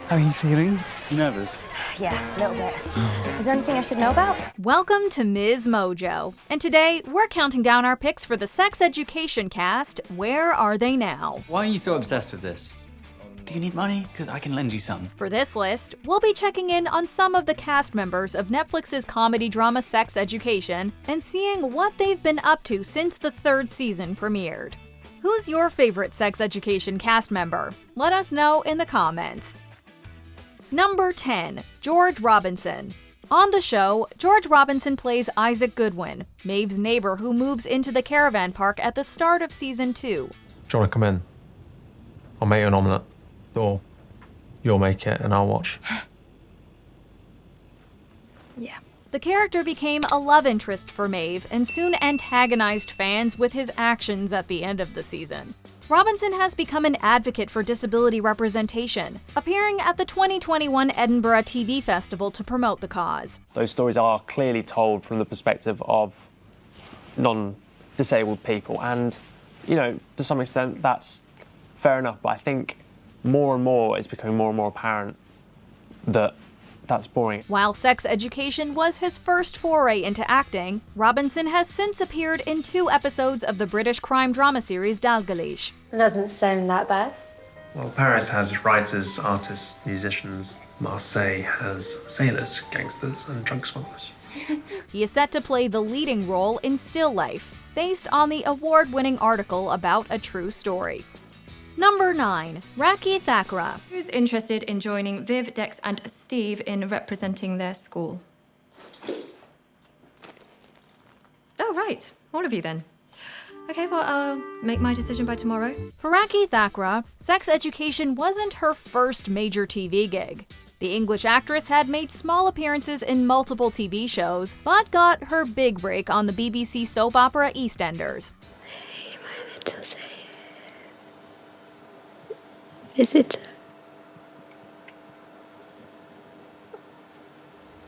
How are you feeling? Nervous? Yeah, a little bit. Is there anything I should know about? Welcome to MsMojo, and today we're counting down our picks for the sex education cast. Where are they now? Why are you so obsessed with this? Do you need money? Because I can lend you some. For this list, we'll be checking in on some of the cast members of Netflix's comedy drama Sex Education and seeing what they've been up to since the third season premiered. Who's your favorite Sex Education cast member? Let us know in the comments. Number 10. George Robinson. On the show, George Robinson plays Isaac Goodwin, Maeve's neighbor who moves into the caravan park at the start of season 2. Do you want to come in? I'll make you an omelette. Or you'll make it and I'll watch. Yeah. The character became a love interest for Maeve and soon antagonized fans with his actions at the end of the season. Robinson has become an advocate for disability representation, appearing at the 2021 Edinburgh TV Festival to promote the cause. Those stories are clearly told from the perspective of non-disabled people, and, you know, to some extent that's fair enough, but I think more and more it's becoming more and more apparent that that's boring. While Sex Education was his first foray into acting, Robinson has since appeared in 2 episodes of the British crime drama series Dalgleish. It doesn't sound that bad. Well, Paris has writers, artists, musicians. Marseille has sailors, gangsters, and drug smugglers. He is set to play the leading role in Still Life, based on the award-winning article about a true story. Number 9. Rakhi Thakra. Who's interested in joining Viv, Dex, and Steve in representing their school? Oh, right. All of you then. Okay, well, I'll make my decision by tomorrow. For Rakhi Thakra, Sex Education wasn't her first major TV gig. The English actress had made small appearances in multiple TV shows, but got her big break on the BBC soap opera EastEnders. Hey, my little visitor.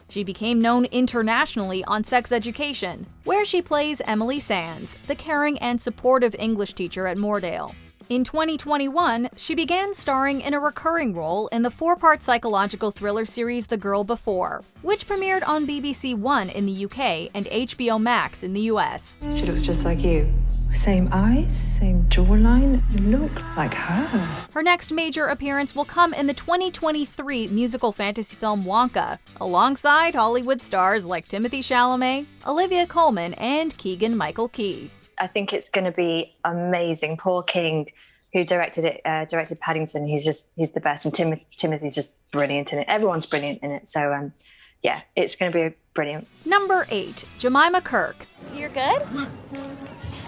She became known internationally on Sex Education, where she plays Emily Sands, the caring and supportive English teacher at Moordale. In 2021, she began starring in a recurring role in the 4-part psychological thriller series The Girl Before, which premiered on BBC One in the UK and HBO Max in the US. She looks just like you. Same eyes, same jawline. You look like her. Her next major appearance will come in the 2023 musical fantasy film Wonka, alongside Hollywood stars like Timothée Chalamet, Olivia Colman, and Keegan-Michael Key. I think it's going to be amazing. Paul King, who directed it, directed Paddington, he's the best. And Timothy's just brilliant in it. Everyone's brilliant in it. So, yeah, it's going to be brilliant. Number 8. Jemima Kirk. So you're good?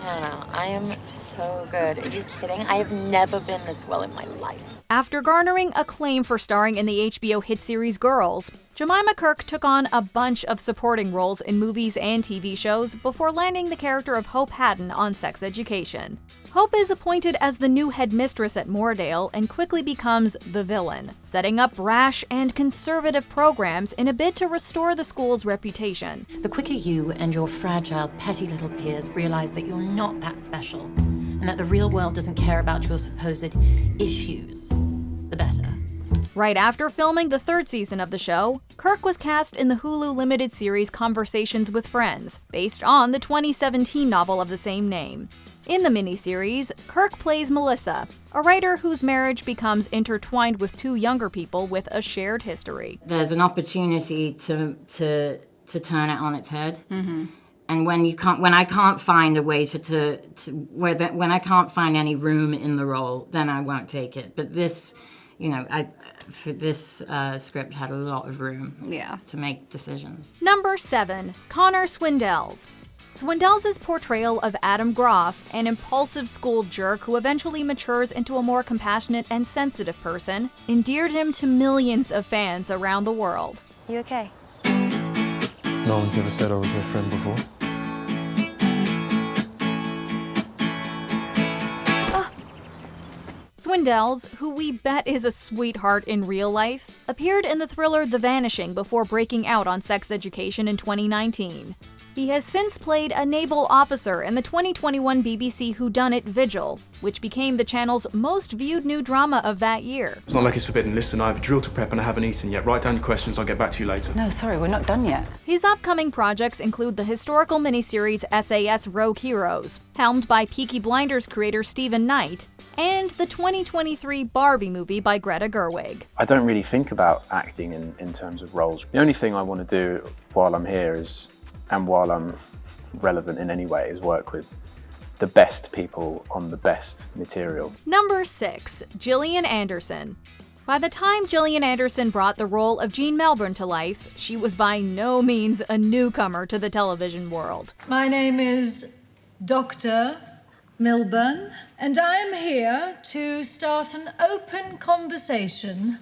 Hannah, I am so good. Are you kidding? I have never been this well in my life. After garnering acclaim for starring in the HBO hit series Girls, Jemima Kirk took on a bunch of supporting roles in movies and TV shows before landing the character of Hope Haddon on Sex Education. Hope is appointed as the new headmistress at Moordale and quickly becomes the villain, setting up brash and conservative programs in a bid to restore the school's reputation. The quicker you and your fragile, petty little peers realize that you're not that special, and that the real world doesn't care about your supposed issues, the better. Right after filming the 3rd season of the show, Kirk was cast in the Hulu limited series Conversations with Friends, based on the 2017 novel of the same name. In the miniseries, Kirk plays Melissa, a writer whose marriage becomes intertwined with 2 younger people with a shared history. There's an opportunity to turn it on its head. Mm-hmm. And when I can't find a way when I can't find any room in the role, then I won't take it. But this, for this script had a lot of room to make decisions. Number 7. Connor Swindells. Swindells' portrayal of Adam Groff, an impulsive school jerk who eventually matures into a more compassionate and sensitive person, endeared him to millions of fans around the world. You okay? No one's ever said I was their friend before. Swindells, who we bet is a sweetheart in real life, appeared in the thriller The Vanishing before breaking out on Sex Education in 2019. He has since played a naval officer in the 2021 BBC whodunit Vigil, which became the channel's most viewed new drama of that year. It's not like it's forbidden. Listen, I have a drill to prep and I haven't eaten yet. Write down your questions, I'll get back to you later. No, sorry, we're not done yet. His upcoming projects include the historical miniseries SAS Rogue Heroes, helmed by Peaky Blinders creator Stephen Knight, and the 2023 Barbie movie by Greta Gerwig. I don't really think about acting in terms of roles. The only thing I want to do while I'm here is, and while I'm relevant in any way, is work with the best people on the best material. Number 6. Gillian Anderson. By the time Gillian Anderson brought the role of Jean Melbourne to life, she was by no means a newcomer to the television world. My name is Dr. Milburn, and I'm here to start an open conversation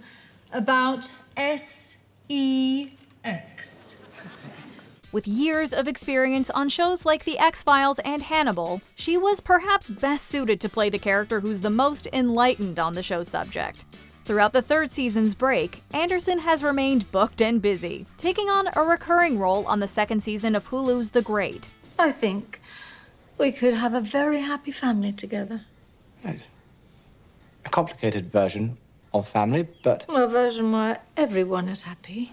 about SEX. With years of experience on shows like The X-Files and Hannibal, she was perhaps best suited to play the character who's the most enlightened on the show's subject. Throughout the third season's break, Anderson has remained booked and busy, taking on a recurring role on the second season of Hulu's The Great. I think we could have a very happy family together. Right. A complicated version of family, but... A version where everyone is happy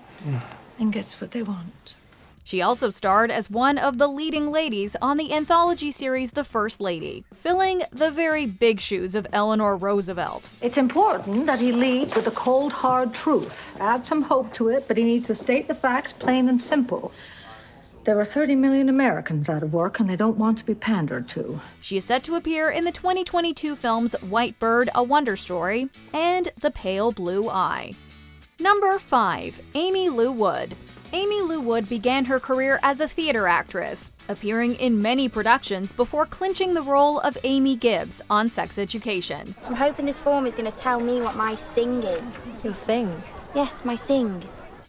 and gets what they want. She also starred as one of the leading ladies on the anthology series The First Lady, filling the very big shoes of Eleanor Roosevelt. It's important that he lead with the cold, hard truth. Add some hope to it, but he needs to state the facts plain and simple. There are 30 million Americans out of work, and they don't want to be pandered to. She is set to appear in the 2022 films White Bird, A Wonder Story, and The Pale Blue Eye. Number 5. Amy Lou Wood. Amy Lou Wood began her career as a theater actress, appearing in many productions before clinching the role of Amy Gibbs on Sex Education. I'm hoping this form is going to tell me what my thing is. Your thing? Yes, my thing.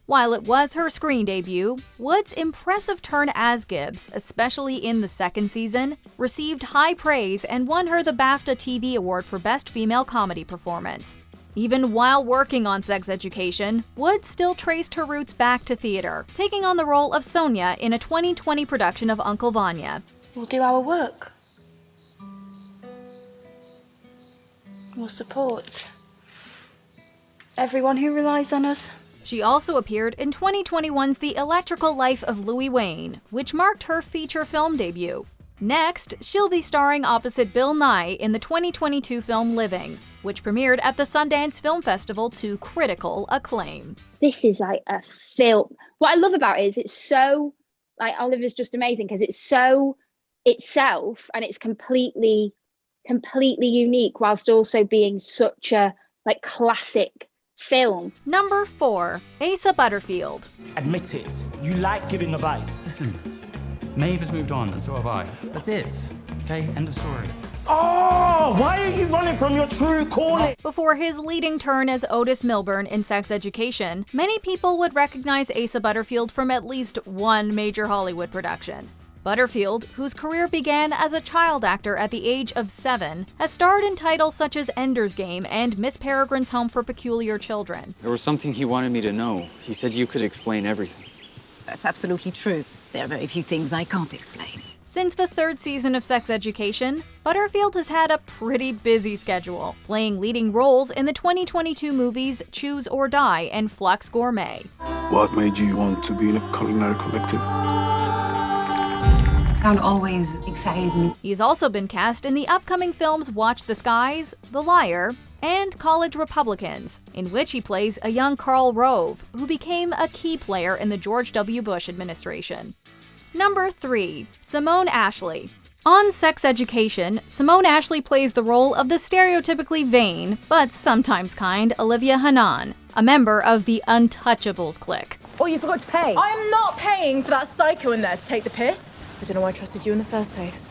While it was her screen debut, Wood's impressive turn as Gibbs, especially in the second season, received high praise and won her the BAFTA TV Award for Best Female Comedy Performance. Even while working on Sex Education, Wood still traced her roots back to theater, taking on the role of Sonia in a 2020 production of Uncle Vanya. We'll do our work. We'll support everyone who relies on us. She also appeared in 2021's The Electrical Life of Louis Wayne, which marked her feature film debut. Next, she'll be starring opposite Bill Nye in the 2022 film Living, which premiered at the Sundance Film Festival to critical acclaim. This is like a film. What I love about it is it's so, like, Oliver's just amazing because it's so itself and it's completely unique whilst also being such a, like, classic film. Number 4. Asa Butterfield. Admit it, you like giving advice. Listen, Maeve has moved on, and so have I. That's it. Okay, end of story. Oh, why are you running from your true calling? Before his leading turn as Otis Milburn in Sex Education, many people would recognize Asa Butterfield from at least one major Hollywood production. Butterfield, whose career began as a child actor at the age of 7, has starred in titles such as Ender's Game and Miss Peregrine's Home for Peculiar Children. There was something he wanted me to know. He said you could explain everything. That's absolutely true. There are very few things I can't explain. Since the third season of Sex Education, Butterfield has had a pretty busy schedule, playing leading roles in the 2022 movies Choose or Die and Flux Gourmet. What made you want to be in a culinary collective? Sound always excited me. He's also been cast in the upcoming films Watch the Skies, The Liar, and College Republicans, in which he plays a young Karl Rove, who became a key player in the George W. Bush administration. Number 3. Simone Ashley. On Sex Education, Simone Ashley plays the role of the stereotypically vain, but sometimes kind, Olivia Hanan, a member of the Untouchables clique. Oh, you forgot to pay. I am not paying for that psycho in there to take the piss. I don't know why I trusted you in the first place.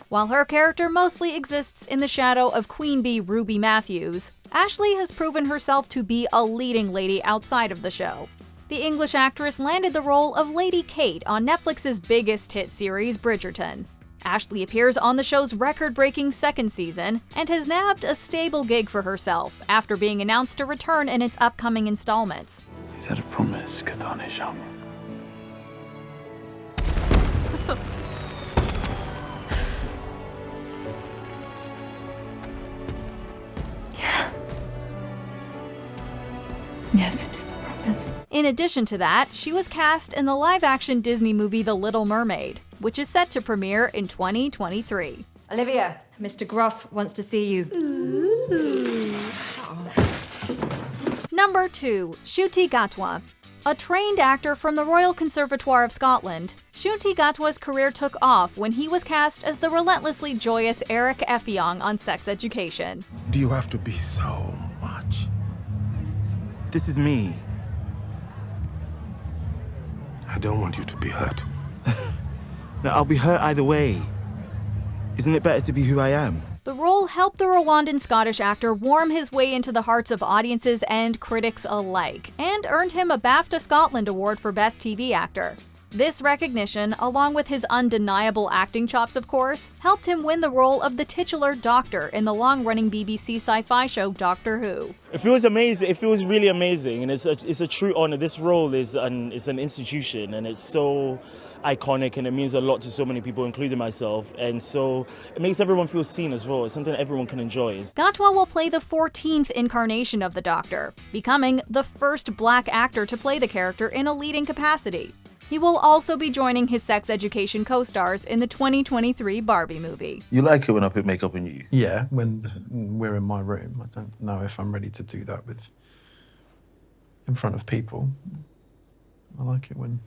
While her character mostly exists in the shadow of Queen Bee Ruby Matthews, Ashley has proven herself to be a leading lady outside of the show. The English actress landed the role of Lady Kate on Netflix's biggest hit series, Bridgerton. Ashley appears on the show's record-breaking second season and has nabbed a stable gig for herself after being announced to return in its upcoming installments. Is that a promise, Kathanisham? Yes, it is a promise. In addition to that, she was cast in the live-action Disney movie The Little Mermaid, which is set to premiere in 2023. Olivia, Mr. Gruff wants to see you. Number 2. Ncuti Gatwa. A trained actor from the Royal Conservatoire of Scotland, Ncuti Gatwa's career took off when he was cast as the relentlessly joyous Eric Effiong on Sex Education. Do you have to be so much? This is me. I don't want you to be hurt. No, I'll be hurt either way. Isn't it better to be who I am? The role helped the Rwandan Scottish actor warm his way into the hearts of audiences and critics alike, and earned him a BAFTA Scotland Award for Best TV Actor. This recognition, along with his undeniable acting chops of course, helped him win the role of the titular Doctor in the long-running BBC sci-fi show Doctor Who. It feels amazing. It feels really amazing, and it's a true honor. This role is an institution, and it's so iconic, and it means a lot to so many people, including myself, and so it makes everyone feel seen as well. It's something that everyone can enjoy. Gatwa will play the 14th incarnation of the Doctor, becoming the first black actor to play the character in a leading capacity. He will also be joining his Sex Education co-stars in the 2023 Barbie movie. You like it when I put makeup on you? Yeah, when we're in my room. I don't know if I'm ready to do that in front of people. I like it when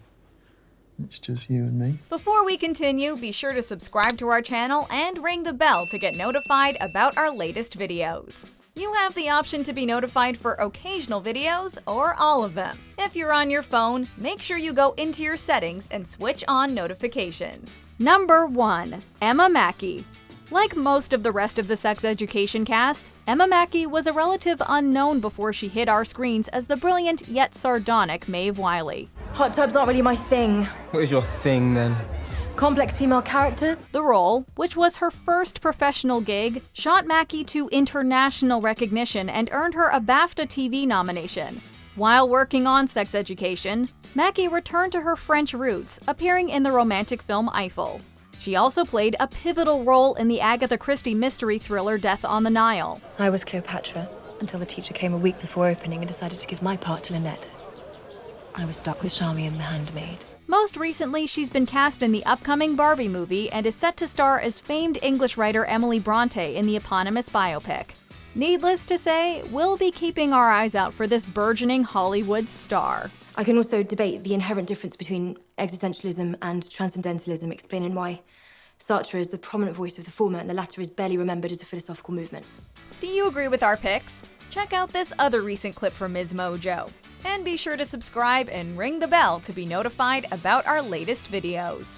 it's just you and me. Before we continue, be sure to subscribe to our channel and ring the bell to get notified about our latest videos. You have the option to be notified for occasional videos or all of them. If you're on your phone, make sure you go into your settings and switch on notifications. Number 1. Emma Mackey. Like most of the rest of the Sex Education cast, Emma Mackey was a relative unknown before she hit our screens as the brilliant yet sardonic Maeve Wiley. Hot tubs aren't really my thing. What is your thing then? Complex female characters. The role, which was her first professional gig, shot Mackey to international recognition and earned her a BAFTA TV nomination. While working on Sex Education, Mackey returned to her French roots, appearing in the romantic film Eiffel. She also played a pivotal role in the Agatha Christie mystery thriller Death on the Nile. I was Cleopatra until the teacher came a week before opening and decided to give my part to Lynette. I was stuck with Charmian the handmaid. Most recently, she's been cast in the upcoming Barbie movie and is set to star as famed English writer Emily Bronte in the eponymous biopic. Needless to say, we'll be keeping our eyes out for this burgeoning Hollywood star. I can also debate the inherent difference between existentialism and transcendentalism, explaining why Sartre is the prominent voice of the former and the latter is barely remembered as a philosophical movement. Do you agree with our picks? Check out this other recent clip from MsMojo. And be sure to subscribe and ring the bell to be notified about our latest videos.